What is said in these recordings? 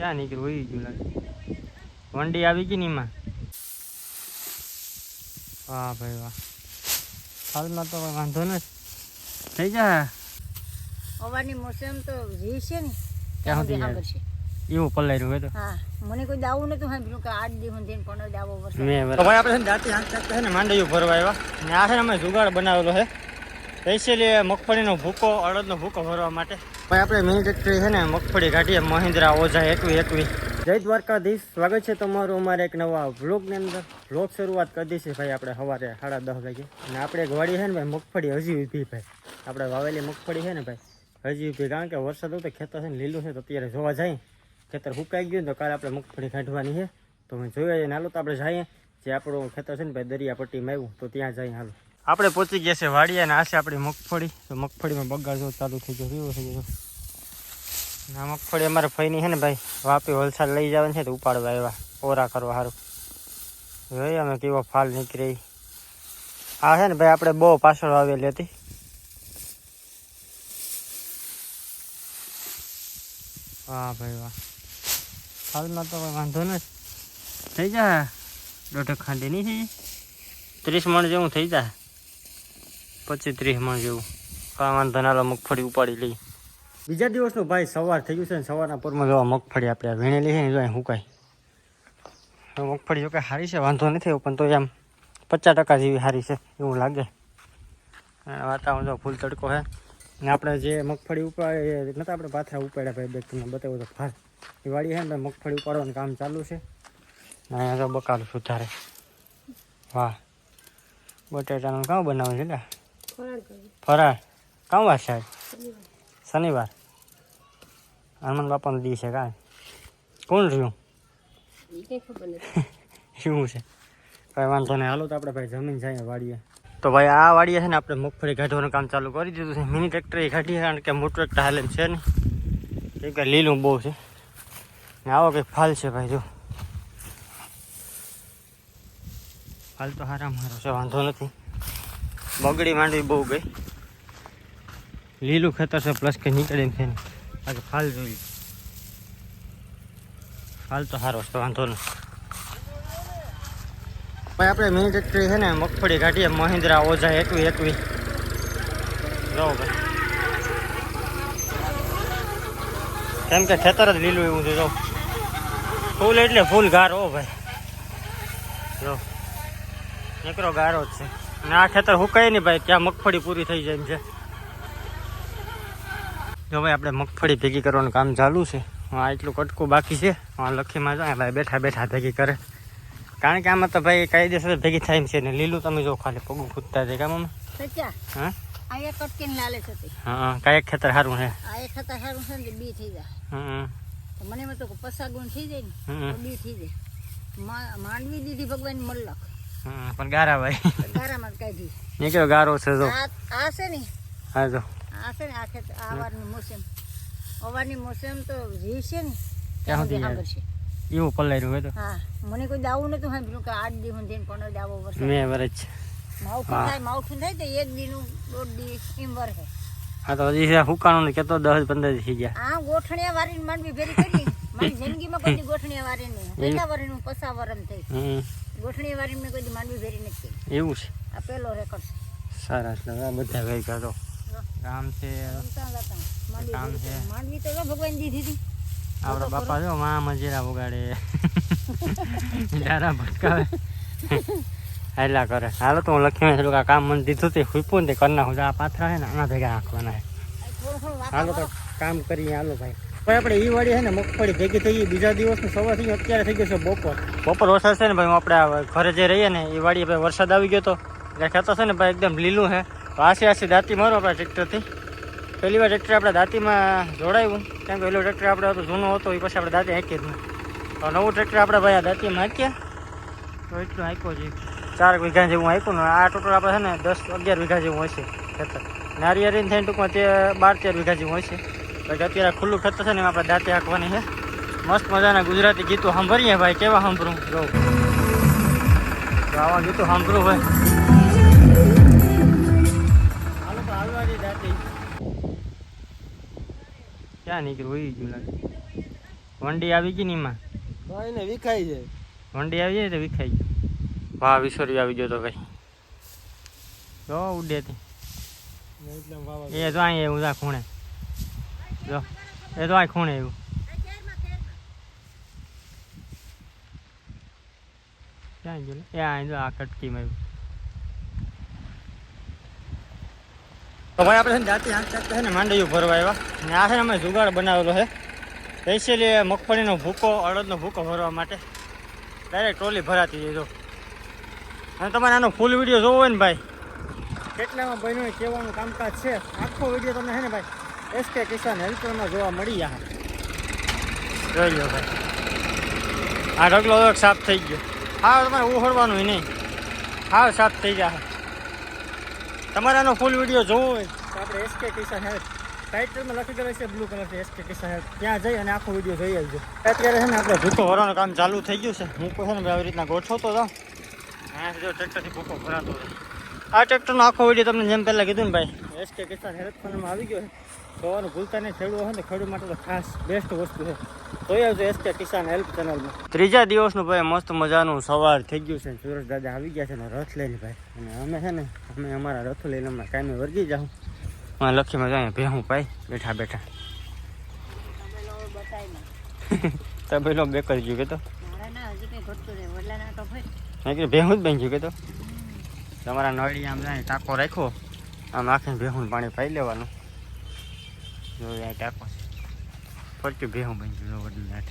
ક્યાં નીકળ્યું હોય ગયું લાગે. વંડી આવી ગઈ ને એમાં. વાહ ભાઈ વાહ, હાલમાં તો વાંધો નથી, થઈ જાય. હવાની મોસમ તો જી છે ને ક્યાં સુધી સાંભળ છે એવું પલાયરું હોય તો. હા, મને કોઈ દાવું નતું સાંભળ્યું કે 8 દિવસ સુધી પણ દાવો વરસાદ. તો ભાઈ આપણે દાંતી આંખ છે ને માંડવીઓ ભરવા આવ્યા ને આ છે ને અમે જુગાડ બનાવેલો છે સ્પેશિયલી મગફળીનો ભૂકો અડદનો ભૂકો ભરવા માટે. ભાઈ આપણે મિની ટ્રેક્ટરી છે ને મગફળી કાઢીએ મહિન્દ્રા ઓઝા 21. જય દ્વારકાધીશ, સ્વાગત છે તમારું અમારે એક નવા વ્લોગની અંદર. વ્લોગ શરૂઆત કરી દઈશું ભાઈ આપણે સવારે 10:30 વાગે. અને આપણે એક વાડી છે ને ભાઈ મગફળી હજી ઊભી ભાઈ, આપણે વાવેલી મગફળી છે ને ભાઈ હજી ઊભી, કારણ કે વરસાદ હતો ખેતર છે ને લીલું છે તો અત્યારે જોવા જાય ખેતર સુકાઈ ગયું તો કાલે આપણે મગફળી કાઢવાની છે તો અમે જોઈએ જઈને હાલો તો આપણે જઈએ જે આપણું ખેતર છે ને ભાઈ દરિયા પટ્ટીમાં આવ્યું તો ત્યાં જઈએ હાલો. આપણે પહોંચી ગયા છે વાડીએ અને આ છે આપણી મગફળી. તો મગફળીમાં બગાડ જો ચાલુ થઈ ગયો, કેવું થઈ ગયું. આ મગફળી અમારે ફઈની છે ને ભાઈ વાપી વલસાડ લઈ જવાની છે તો ઉપાડવા આવ્યા ઓરા કરવા સારું. જોઈએ અમે કેવો ફાલ નીકળી. આ છે ને ભાઈ આપણે બહુ પાછળ આવેલી હતી. વાહ ભાઈ વાહ, હાલમાં તો વાંધો નથી, થઈ જાય. 1.5 ખાંડી નહીં થઈ 30 મણ જેવું થઈ જાય, 25-30 મણ જેવું. કાંઈ વાંધો ના, મગફળી ઉપાડી લઈ. બીજા દિવસનું ભાઈ સવાર થઈ ગયું છે ને સવારના પોરમાં જોવા મગફળી આપણે વીણેલી છે ને જો સુકાય. મગફળી જો કે સારી છે, વાંધો નથી પણ તો એમ 50% જેવી સારી છે એવું લાગે. વાતાવરણ જો ફૂલ તડકો છે ને આપણે જે મગફળી ઉપાડે નતા આપણે પાથરા ઉપાડ્યા ભાઈ બેગ તમને બતાવ્યું તો ફાલ એ વાડી છે ને ભાઈ મગફળી ઉપાડવાનું કામ ચાલુ છે ને અહીંયા તો બકાલું સુધારે. વાહ, બટેટાનું કામ બનાવું છે ને ફરાળ કામ વાર સાહેબ શનિવાર હનુમાન બાપાનો દી છે કાંઈ કોણ રહ્યું શું છે કાંઈ વાંધો નહીં. હાલો તો આપણે ભાઈ જમીન જાય વાડીએ. તો ભાઈ આ વાડીએ છે ને આપણે મગફળી કાઢવાનું કામ ચાલુ કરી દીધું છે. મિની ટ્રેક્ટર એ કાઢીએ કારણ કે મોટું ટ્રેક્ટર હાલે છે ને એ કે લીલું બહુ છે ને આવો કંઈક ફાલ છે ભાઈ. જો ફાલ તો હારામાં હારો છે, વાંધો નથી. બગડી માંડવી બહુ ગઈ, લીલું ખેતર છે પ્લસ કે નીકળે છે ને બાકી ફાલ જોઈ. ફાલ તો સારો છે, વાંધો નહીં. ભાઈ આપણે મિની ટ્રેક્ટરી છે ને મગફળી કાઢીએ મહિન્દ્રા ઓઝા 21. જો ભાઈ કેમ કે ખેતર જ લીલું એવું છે. જો ફૂલ એટલે ફૂલ ગારો ભાઈ, જો નીકળો ગારો જ છે અને આ ખેતર સુકાય નહીં ભાઈ ત્યાં મગફળી પૂરી થઈ જાય એમ છે. જો ભાઈ આપણે મગફળી ભેગી કરવાનું કામ ચાલુ છે. હા એટલું કટકું બાકી છે. હા લખીમાં જાય ભાઈ બેઠા બેઠા ભેગી કરે, કારણ કે આમાં તો ભાઈ કાયદેસર ભેગી થાય છે ને લીલું તમે જો ખાલી પગું ખૂદતા છે કામ. હા કાંઈક ખેતર સારું છે, બી થઈ જાય તો મને એમ તો 50 ગુણ થઈ જાય ને બી થઈ જાય. માંડવી દીધી ભગવાન મલ્લક પણ ગારા ભાઈ ગારામાં કાઢી નીકળ્યો ગારો છે. જો આ છે ને, હા જો આ છે ને આ ખેતર આવારની મોસમ, હવાની મોસમ તો જી છે ને ત્યાં સુધી સાંભળ છે એવું પલાયરું હોય તો. હા, મને કોઈ દાવું નતું સાંભળ્યું કે 8 દિવસ સુધી પણ દાવો વરસાદ. મેં વરજ માવઠું થાય તો 1 દીનું 1.5 દી એમ વરસે. હા તો હજી હુકાણું ને કેતો 10-15 થઈ ગયા. આ ગોઠણિયા વારીને માંડવી ભેરી કરી મારી જિંદગીમાં કોઈ ગોઠણિયા વારી નહીં. કેટલા વારીનું 50 વરમ થઈ ગોઠણિયા વારીને મેં કોઈ માંડવી ભેરી નથી. એવું છે, આ પહેલો રેકોર્ડ છે. સારા છે બધા ગઈ કાઢો કામ છે કામ છે. માંડવી તો ભગવાન દીધી હતી. આપણા બાપા જો માં મજીરા વગાડે ડારા ભટકાવે હાલા કરે. હાલો તો હું લખીને થોડુંક આ કામ મને દીધું તે હુઈપું ને તે કરી નાખું. આ પાથરા છે ને આના ભેગા આંખવાના છે. હાલો તો કામ કરીએ. હાલો ભાઈ ભાઈ આપણે એ વાડી છે ને મગફળી ભેગી થઈ ગઈ. બીજા દિવસનું સવાર થઈ ગયું, અત્યારે થઈ ગયું છે બપોર વરસાદ છે ને ભાઈ. આપણે ઘરે જે રહીએ ને એ વાડી ભાઈ વરસાદ આવી ગયો તો એટલે ખેતર છે ને ભાઈ એકદમ લીલું છે. તો આસી દાંતી મારો આપણા ટ્રેક્ટરથી. પહેલી વાર ટ્રેક્ટર આપણે દાંતીમાં જોડાયું કેમ કે પેલો ટ્રેક્ટર આપણે હતો જૂનો હતો એ પછી આપણે દાંતી હાંકીએ જ નહીં. તો નવું ટ્રેક્ટર આપણે ભાઈ આ દાંતીમાં હાંકીએ તો એટલું હાંક્યો છે 4 વીઘા જેવું હાંક્યું ને. આ ટોટલ આપણે છે ને 10-11 વીઘા જેવું હશે ખેતર. નારિયેળીને થઈને ટૂંકમાં તે 12-13 વીઘા જેવું હશે. પછી અત્યારે ખુલ્લું ખેતર છે ને આપણે દાંતી હાંકવાની છે. મસ્ત મજાના ગુજરાતી ગીતો સાંભળીએ ભાઈ. કેવા સાંભળું જો આવા ગીતો સાંભળવું ભાઈ. હાલો તો હાલવા દે દાંતી ક્યાં નીકળ્યું હોય ગયું લાગે. વંડી આવી ગઈ ને એમાં એને વિખાઈ જાય. વંડી આવી જાય તો વિખાઈ ગયો. વાહ વિસોરી આવી ગયો તો ભાઈ. જો ઉડેતી એ તો અહીં એવું જા ખૂણે. જો એ તો અહીં ખૂણે એવું. ક્યાં ગયું એ અહીં જો આ કટકીમાં એવું. તો ભાઈ આપણે છે ને જાતે આંખ ચાકતા છે ને માંડવીઓ ભરવા આવ્યા ને આ છે ને અમે જુગાડ બનાવેલો છે સ્પેશિયલી મગફળીનો ભૂકો અડદનો ભૂકો ભરવા માટે. ડાયરેક્ટ ટ્રોલી ભરાતી છે જો. અને તમારે આનો ફૂલ વિડીયો જોવો હોય ને ભાઈ કેટલામાં બહેનો કહેવાનું કામકાજ છે આખો વિડીયો તમને છે ને ભાઈ SK કિસાન હેલ્પરમાં જોવા મળી જાય. જોઈ લો ભાઈ આ ઢગલો સાફ થઈ ગયો. હા તમારે ઉહળવાનું નહીં હા સાફ થઈ જાય. તમારે આનો ફૂલ વિડીયો જોવો હોય તો આપણે SK કિસાન હેલ્પ ટાઇટલમાં લખી દેવાય છે બ્લુ કલરથી SK કિસાન હેલ્પ ત્યાં જઈ અને આખો વિડીયો જોઈ આવજો. અત્યારે છે ને આપણે ભૂકો ભરવાનું કામ ચાલુ થઈ ગયું છે. હું છે ને આવી રીતના ગોઠવતો જાઉં હા જો ટ્રેક્ટરથી ભૂકો ભરાતો હોય. આ ટ્રેક્ટરનો આખો વિડીયો તમને જેમ પહેલાં કીધું ને ભાઈ SK કિસાન હેલ્પ ફંડમાં આવી ગયો છે. જોવાનું ભૂલતા નહીં. ખેડૂત હોય ને ખેડૂત માટે તો ખાસ બેસ્ટ વસ્તુ છે. જોઈ આવજો SK કિસાન હેલ્પ ચેનલમાં. ત્રીજા દિવસનું ભાઈ મસ્ત મજાનું સવાર થઈ ગયું છે. સુરેશ દાદા આવી ગયા છે ને રથ લઈને ભાઈ. અને અમે છે ને અમે અમારા રથો લઈને હમણાં કાયમે વર્ગી જાઉં. હા લખીમાં જાય ભેહું પાઈ બેઠા બેઠા. તબેલો બે કરી ગયું કે તો ભેહું જ બની ગયું કે તો. તમારા નળી આમ જાય ટાંકો રાખ્યો આમ આખીને ભેહું પાણી પાઈ લેવાનું. જો આ ટાંકો ફરતું ભેહું બની ગયું વડલાટ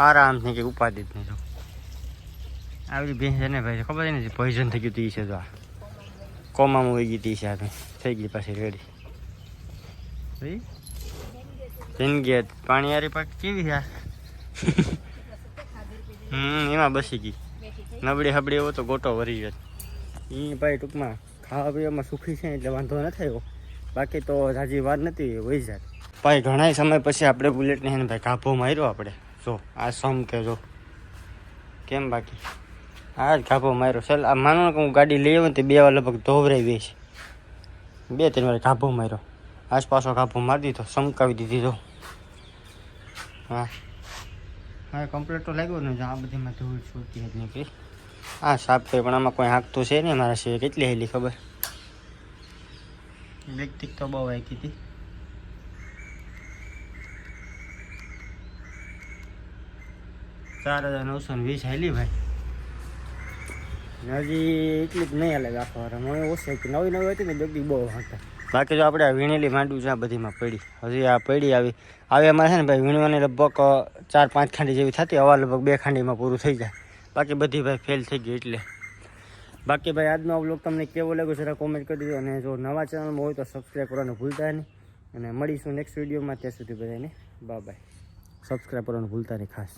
આરામથી કંઈ ઉપાધિ જ નહીં. જો આવી ભેંસ છે ને ભાઈ ખબર છે ને પોઈઝન થઈ ગયું તી છે. જો આ કોમામાં વહી ગઈ તી છે આ થઈ ગઈ પાછી રેડી. જિંદગી પાણી યારી પાક કેવી છે એમાં બસી ગઈ. નબળી હબળી એવો તો ગોટો વરી ગયો. એ ભાઈ ટૂંકમાં ખાવા પીવામાં સુખી છે એટલે વાંધો ન થયો. બાકી તો હજી વાર નથી વહી જાય. ભાઈ ઘણા સમય પછી આપણે બુલેટને છે ને ભાઈ કાપો માર્યો આપણે. જો આ સમ કે જો કેમ બાકી આ જ કાપો માર્યો. ચાલ આ માનો કે હું ગાડી લઈ આવું ને 2 વાર લગભગ ધોવરાઈ ગઈ છે. 2-3 વાર કાપો માર્યો. આસપાસો કાપો મારી દીધો સમકાવી દીધી. જો હા હા કમ્પ્લીટ તો લાગ્યો ને. આ બધીમાં ધૂળ છોડતી જ નીકળી. હા સાફ થઈ પણ આમાં કોઈ હાંકતું છે ને મારા સિવાય. કેટલી હેલી ખબર વ્યક્તિક તો બહુ હાંકી હતી. ચાર 4,920 હેલી ભાઈ. હજી એટલી જ નહીં હાલે આખો વાર. મને ઓછી હતી નવી હતી ને જલ્દી બહુ હાંકતા. બાકી જો આપણે આ વીણેલી માંડવું છે બધીમાં પડી. હજી આ પડી આવી અમારે છે ને ભાઈ વીણવાની લગભગ 4-5 ખાંડી જેવી થતી. હવા લગભગ 2 ખાંડીમાં પૂરું થઈ જાય. બાકી બધી ભાઈ ફેલ થઈ ગઈ એટલે. બાકી ભાઈ આજનો વ્લોગ તમને કેવો લાગ્યો જરા કોમેન્ટ કરી દેજો. અને જો નવા ચેનલમાં હોય તો સબસ્ક્રાઈબ કરવાનું ભૂલતા નહીં. અને મળીશું નેક્સ્ટ વિડીયોમાં. ત્યાં સુધી બધાને બાય બાય. સબસ્ક્રાઈબ કરવાનું ભૂલતા નહીં ખાસ.